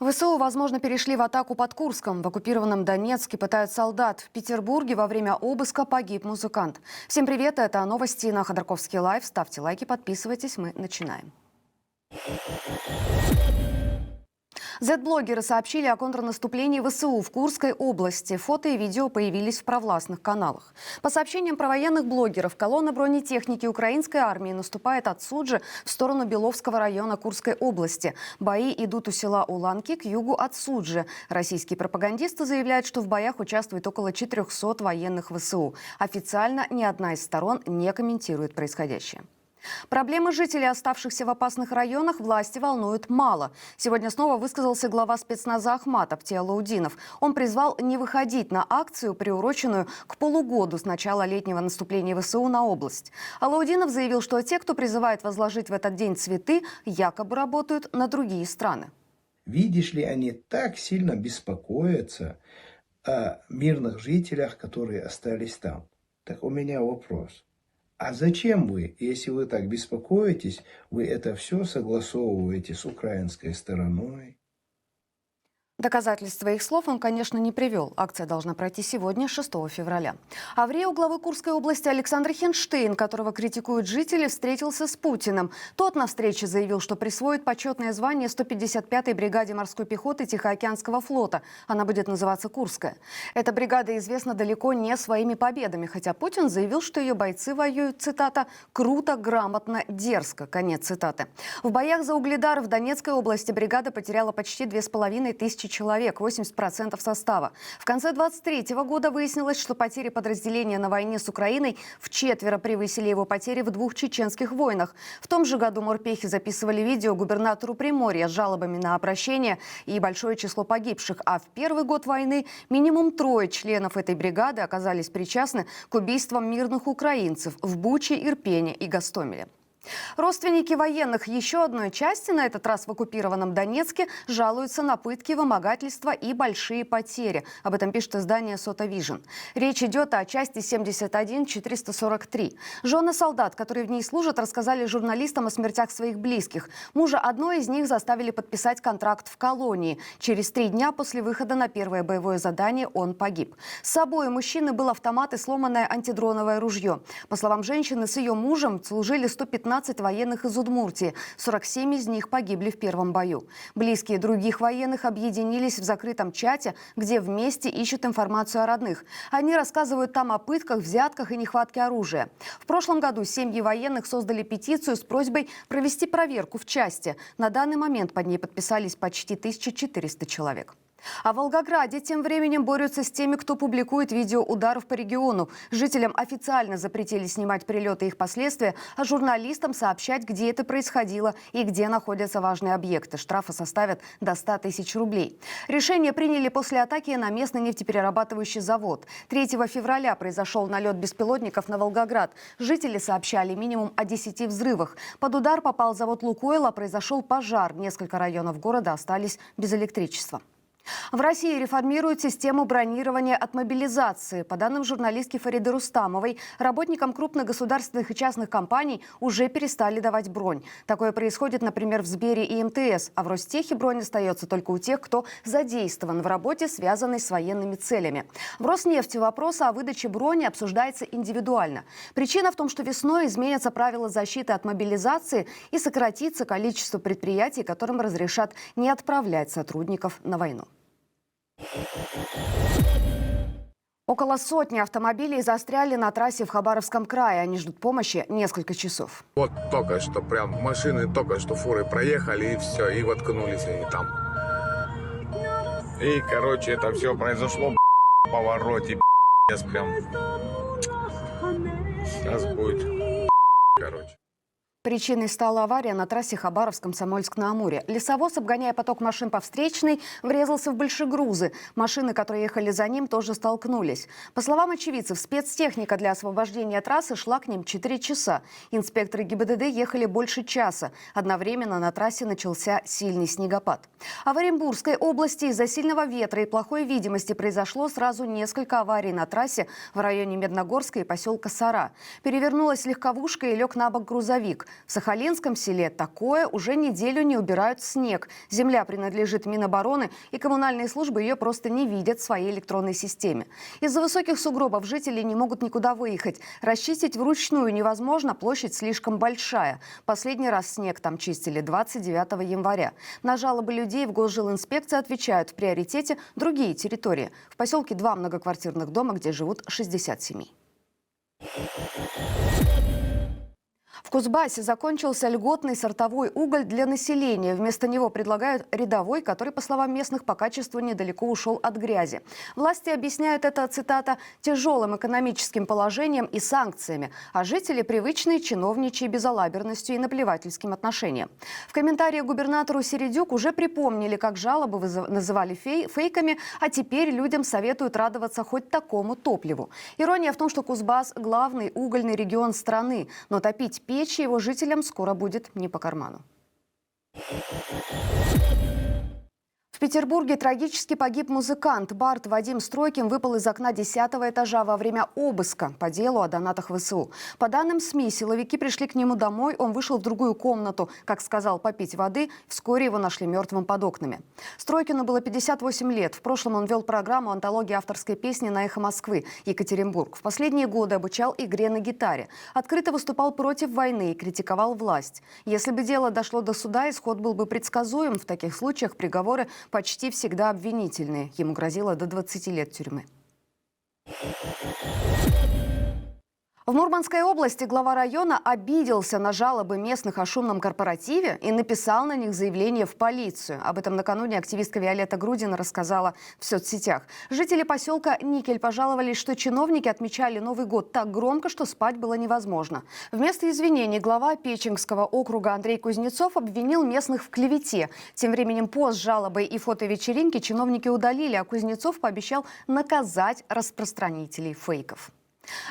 ВСУ, возможно, перешли в атаку под Курском. В оккупированном Донецке пытают солдат. В Петербурге во время обыска погиб музыкант. Всем привет, это новости на Ходорковский лайв. Ставьте лайки, подписывайтесь, мы начинаем. Z-блогеры сообщили о контрнаступлении ВСУ в Курской области. Фото и видео появились в провластных каналах. По сообщениям провоенных блогеров, колонна бронетехники украинской армии наступает от Суджи в сторону Беловского района Курской области. Бои идут у села Уланки к югу от Суджи. Российские пропагандисты заявляют, что в боях участвует около 400 военных ВСУ. Официально ни одна из сторон не комментирует происходящее. Проблемы жителей, оставшихся в опасных районах, власти волнуют мало. Сегодня снова высказался глава спецназа Ахмат Абтиалаудинов. Он призвал не выходить на акцию, приуроченную к полугоду с начала летнего наступления ВСУ на область. Алаудинов заявил, что те, кто призывает возложить в этот день цветы, якобы работают на другие страны. Видишь ли, они так сильно беспокоятся о мирных жителях, которые остались там. Так у меня вопрос. А зачем вы, если вы так беспокоитесь, вы это все согласовываете с украинской стороной? Доказательств своих слов он, конечно, не привел. Акция должна пройти сегодня, 6 февраля. А в Рио главы Курской области Александр Хенштейн, которого критикуют жители, встретился с Путиным. Тот на встрече заявил, что присвоит почетное звание 155-й бригаде морской пехоты Тихоокеанского флота. Она будет называться Курская. Эта бригада известна далеко не своими победами, хотя Путин заявил, что ее бойцы воюют, цитата, «круто, грамотно, дерзко», конец цитаты. В боях за Угледар в Донецкой области бригада потеряла почти 2500 человек, 80% состава. В конце 2023 года выяснилось, что потери подразделения на войне с Украиной вчетверо превысили его потери в 2 чеченских войнах. В том же году морпехи записывали видео губернатору Приморья с жалобами на обращение и большое число погибших. А в первый год войны минимум 3 членов этой бригады оказались причастны к убийствам мирных украинцев в Буче, Ирпене и Гостомеле. Родственники военных еще одной части, на этот раз в оккупированном Донецке, жалуются на пытки, вымогательства и большие потери. Об этом пишет издание «Сота Вижн». Речь идет о части 71-443. Жены солдат, которые в ней служат, рассказали журналистам о смертях своих близких. Мужа одной из них заставили подписать контракт в колонии. Через 3 дня после выхода на первое боевое задание он погиб. С собой у мужчины был автомат и сломанное антидроновое ружье. По словам женщины, с ее мужем служили 115 военных из Удмуртии. 47 из них погибли в первом бою. Близкие других военных объединились в закрытом чате, где вместе ищут информацию о родных. Они рассказывают там о пытках, взятках и нехватке оружия. В прошлом году семьи военных создали петицию с просьбой провести проверку в части. На данный момент под ней подписались почти 1400 человек. А в Волгограде тем временем борются с теми, кто публикует видео ударов по региону. Жителям официально запретили снимать прилеты и их последствия, а журналистам сообщать, где это происходило и где находятся важные объекты. Штрафы составят до 100 тысяч рублей. Решение приняли после атаки на местный нефтеперерабатывающий завод. 3 февраля произошел налет беспилотников на Волгоград. Жители сообщали минимум о 10 взрывах. Под удар попал завод «Лукойла», произошел пожар. Несколько районов города остались без электричества. В России реформируют систему бронирования от мобилизации. По данным журналистки Фариды Рустамовой, работникам крупных государственных и частных компаний уже перестали давать бронь. Такое происходит, например, в Сбере и МТС, а в Ростехе бронь остается только у тех, кто задействован в работе, связанной с военными целями. В Роснефти вопрос о выдаче брони обсуждается индивидуально. Причина в том, что весной изменятся правила защиты от мобилизации и сократится количество предприятий, которым разрешат не отправлять сотрудников на войну. Около сотни автомобилей застряли на трассе в Хабаровском крае. Они ждут помощи несколько часов. Вот только что прям машины, только что фуры проехали и все, и воткнулись они там. И, короче, это все произошло в повороте, прям. Сейчас будет, короче. Причиной стала авария на трассе Хабаровск-Комсомольск-на-Амуре. Лесовоз, обгоняя поток машин по встречной, врезался в большегрузы. Машины, которые ехали за ним, тоже столкнулись. По словам очевидцев, спецтехника для освобождения трассы шла к ним 4 часа. Инспекторы ГИБДД ехали больше часа. Одновременно на трассе начался сильный снегопад. А в Оренбургской области из-за сильного ветра и плохой видимости произошло сразу несколько аварий на трассе в районе Медногорска и поселка Сара. Перевернулась легковушка и лег на бок грузовик. В Сахалинском селе такое уже неделю не убирают снег. Земля принадлежит Минобороны, и коммунальные службы ее просто не видят в своей электронной системе. Из-за высоких сугробов жители не могут никуда выехать. Расчистить вручную невозможно, площадь слишком большая. Последний раз снег там чистили 29 января. На жалобы людей в госжилинспекции отвечают: в приоритете другие территории. В поселке 2 многоквартирных дома, где живут 60 семей. В Кузбассе закончился льготный сортовой уголь для населения. Вместо него предлагают рядовой, который, по словам местных, по качеству недалеко ушел от грязи. Власти объясняют это, цитата, «тяжелым экономическим положением и санкциями», а жители – привычной чиновничьей безалаберностью и наплевательским отношением. В комментарии губернатору Середюк уже припомнили, как жалобы называли фейками, а теперь людям советуют радоваться хоть такому топливу. Ирония в том, что Кузбасс – главный угольный регион страны, но топить печи его жителям скоро будет не по карману. В Петербурге трагически погиб музыкант. Бард Вадим Стройкин выпал из окна 10-го этажа во время обыска по делу о донатах ВСУ. По данным СМИ, силовики пришли к нему домой, он вышел в другую комнату, как сказал, попить воды. Вскоре его нашли мертвым под окнами. Стройкину было 58 лет. В прошлом он вел программу антологии авторской песни на «Эхо Москвы» Екатеринбург. В последние годы обучал игре на гитаре. Открыто выступал против войны и критиковал власть. Если бы дело дошло до суда, исход был бы предсказуем. В таких случаях приговоры почти всегда обвинительные. Ему грозило до 20 лет тюрьмы. В Мурманской области глава района обиделся на жалобы местных о шумном корпоративе и написал на них заявление в полицию. Об этом накануне активистка Виолетта Грудина рассказала в соцсетях. Жители поселка Никель пожаловались, что чиновники отмечали Новый год так громко, что спать было невозможно. Вместо извинений глава Печенгского округа Андрей Кузнецов обвинил местных в клевете. Тем временем пост с жалобой и фотовечеринки чиновники удалили, а Кузнецов пообещал наказать распространителей фейков.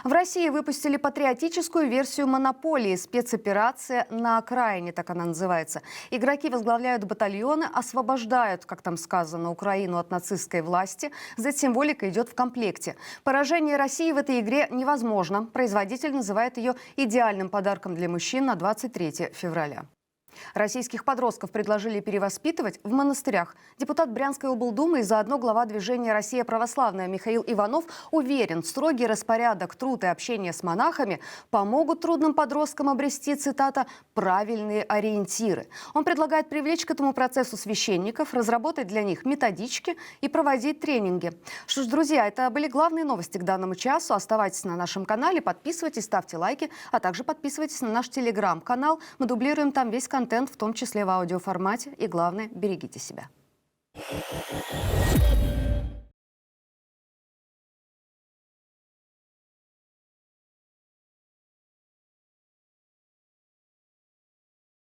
В России выпустили патриотическую версию «Монополии». Спецоперация на окраине, так она называется. Игроки возглавляют батальоны, освобождают, как там сказано, Украину от нацистской власти. Z-символика идет в комплекте. Поражение России в этой игре невозможно. Производитель называет ее идеальным подарком для мужчин на 23 февраля. Российских подростков предложили перевоспитывать в монастырях. Депутат Брянской облдумы и заодно глава движения «Россия православная» Михаил Иванов уверен, строгий распорядок, труд и общение с монахами помогут трудным подросткам обрести, цитата, «правильные ориентиры». Он предлагает привлечь к этому процессу священников, разработать для них методички и проводить тренинги. Что ж, друзья, это были главные новости к данному часу. Оставайтесь на нашем канале, подписывайтесь, ставьте лайки, а также подписывайтесь на наш телеграм-канал. Мы дублируем там весь контент, в том числе в аудиоформате. И главное, берегите себя.